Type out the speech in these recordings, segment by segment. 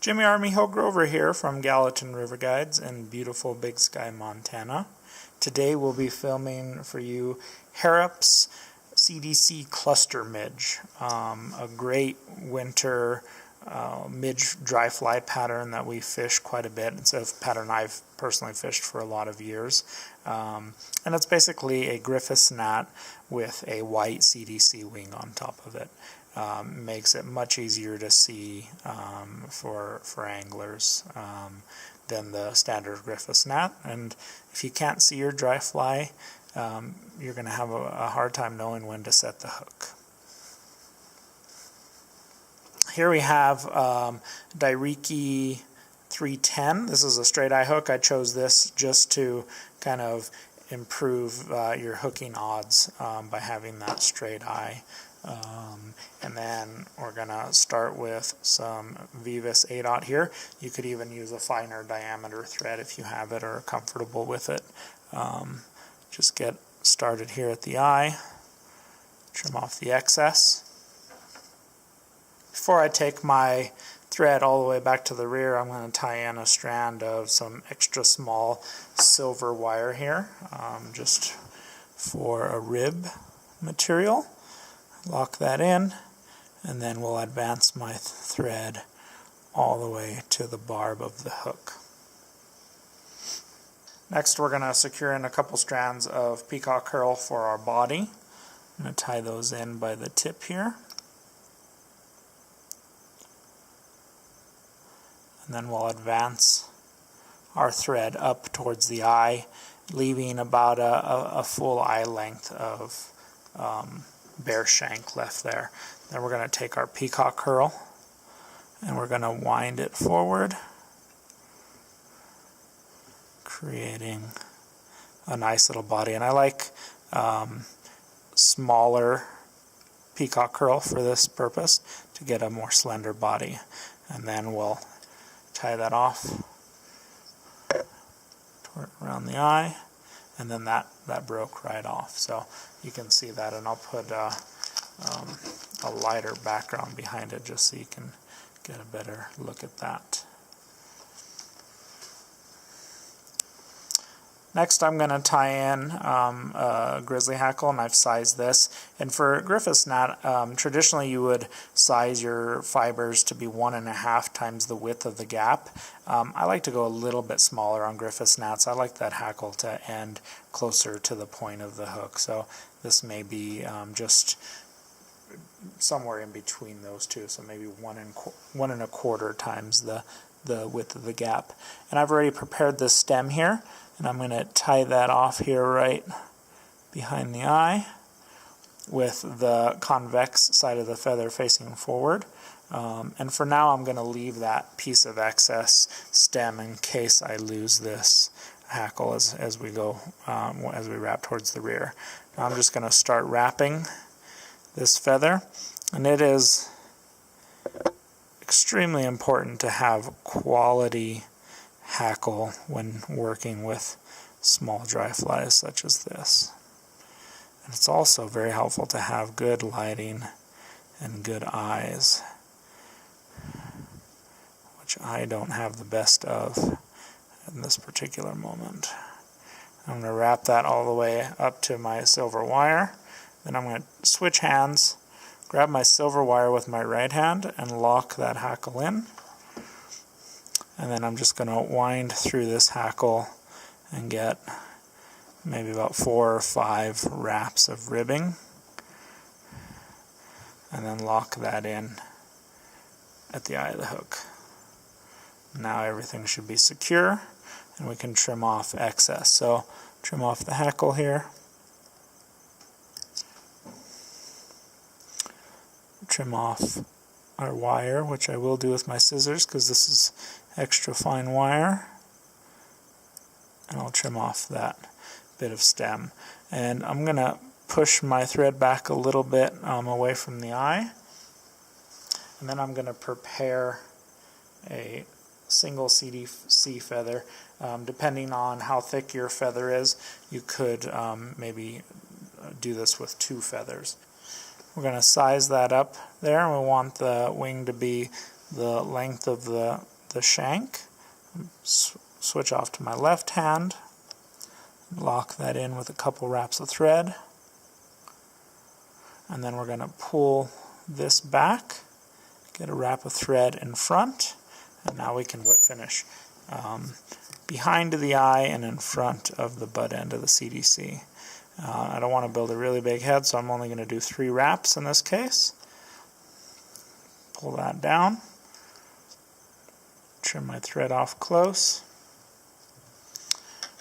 Jimmy Army-Hill Grover here from Gallatin River Guides in beautiful Big Sky, Montana. Today we'll be filming for you Harrop's CDC cluster midge, a great winter midge dry fly pattern that we fish quite a bit. It's a pattern I've personally fished for a lot of years. And it's basically a Griffith gnat with a white CDC wing on top of it. Makes it much easier to see for anglers than the standard Griffith gnat. And if you can't see your dry fly, you're going to have a hard time knowing when to set the hook. Here we have Denier 310. This is a straight eye hook. I chose this just to kind of improve your hooking odds by having that straight eye. And then we're going to start with some Vivus 8/0 here. You could even use a finer diameter thread if you have it or are comfortable with it. Just get started here at the eye, trim off the excess. Before I take my thread all the way back to the rear, I'm going to tie in a strand of some extra small silver wire here, just for a rib material. Lock that in, and then we'll advance my thread all the way to the barb of the hook. Next, we're going to secure in a couple strands of Peacock Herl for our body. I'm going to tie those in by the tip here. And then we'll advance our thread up towards the eye, leaving about a full eye length of bare shank left there. Then we're going to take our Peacock Herl and we're going to wind it forward, creating a nice little body. And I like smaller Peacock Herl for this purpose to get a more slender body. And then we'll tie that off around the eye, and then that broke right off. So you can see that, and I'll put a lighter background behind it just so you can get a better look at that. Next, I'm going to tie in a Grizzly hackle, and I've sized this. And for Griffith gnat, traditionally you would size your fibers to be 1.5 times the width of the gap. I like to go a little bit smaller on Griffith gnats. I like that hackle to end closer to the point of the hook. So this may be just somewhere in between those two. So maybe 1.25 times the width of the gap. And I've already prepared this stem here, and I'm going to tie that off here right behind the eye with the convex side of the feather facing forward. And for now I'm going to leave that piece of excess stem in case I lose this hackle as we go, as we wrap towards the rear. Now I'm just going to start wrapping this feather, and it is extremely important to have quality hackle when working with small dry flies such as this. And it's also very helpful to have good lighting and good eyes, which I don't have the best of in this particular moment. I'm going to wrap that all the way up to my silver wire. Then I'm going to switch hands, grab my silver wire with my right hand and lock that hackle in. And then I'm just going to wind through this hackle and get maybe about 4 or 5 wraps of ribbing. And then lock that in at the eye of the hook. Now everything should be secure, and we can trim off excess. So trim off the hackle here. Trim off our wire, which I will do with my scissors because this is extra fine wire, and I'll trim off that bit of stem. And I'm going to push my thread back a little bit away from the eye, and then I'm going to prepare a single CDC feather. Depending on how thick your feather is, you could maybe do this with 2 feathers. We're going to size that up there, and we want the wing to be the length of the the shank, switch off to my left hand, lock that in with a couple wraps of thread, and then we're going to pull this back, get a wrap of thread in front, and now we can whip finish behind the eye and in front of the butt end of the CDC. I don't want to build a really big head, so I'm only going to do 3 wraps in this case. Pull that down, trim my thread off close,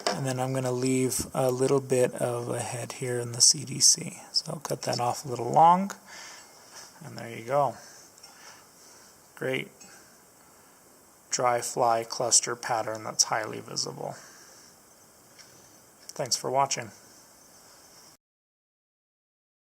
and then I'm going to leave a little bit of a head here in the CDC. So I'll cut that off a little long, and there you go. Great dry fly cluster pattern that's highly visible. Thanks for watching.